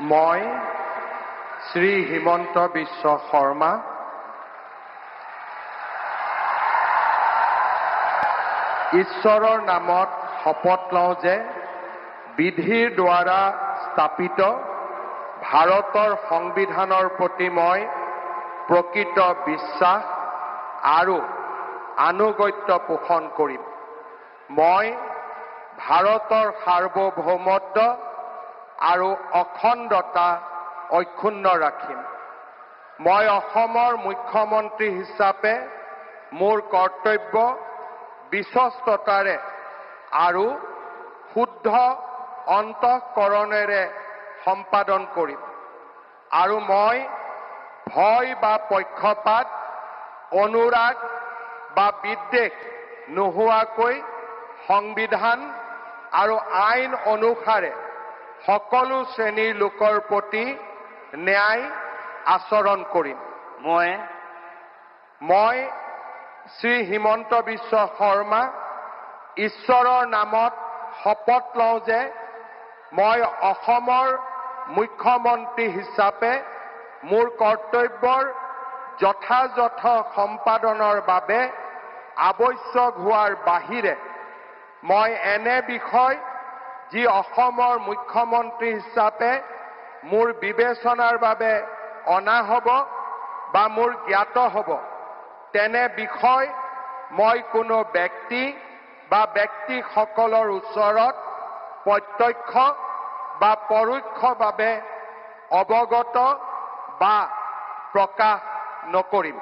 মই শ্ৰী হিমন্ত বিশ্ব শৰ্মা ঈশ্বৰৰ নামত শপত লওঁ যে বিধিৰ দ্বাৰা স্থাপিত ভাৰতৰ সংবিধানৰ প্ৰতি মই প্ৰকৃত বিশ্বাস আৰু আনুগত্য পোষণ কৰিম। মই ভাৰতৰ সাৰ্বভৌমত্ব আৰু অখণ্ডতা অক্ষুণ্ণ ৰাখিম। মই অসমৰ মুখ্যমন্ত্ৰী হিচাপে মোৰ কৰ্তব্য বিশ্বস্ততাৰে আৰু শুদ্ধ অন্তঃকৰণেৰে সম্পাদন কৰিম আৰু মই ভয় বা পক্ষপাত, অনুৰাগ বা বিদ্বেষ নোহোৱাকৈ সংবিধান আৰু আইন অনুসাৰে সকলো শ্ৰেণীৰ লোকৰ প্ৰতি ন্যায় আচৰণ কৰিম। মই শ্ৰী হিমন্ত বিশ্ব শৰ্মা ঈশ্বৰৰ নামত শপত লওঁ যে মই অসমৰ মুখ্যমন্ত্ৰী হিচাপে মোৰ কৰ্তব্যৰ যথাযথ সম্পাদনৰ বাবে আৱশ্যক হোৱাৰ বাহিৰে মই এনে বিষয় যি অসমৰ মুখ্যমন্ত্ৰী হিচাপে মোৰ বিবেচনাৰ বাবে অনা হ'ব বা মোৰ জ্ঞাত হ'ব তেনে বিষয় মই কোনো ব্যক্তি বা ব্যক্তিসকলৰ ওচৰত প্ৰত্যক্ষ বা পৰোক্ষভাৱে অৱগত বা প্ৰকাশ নকৰিম।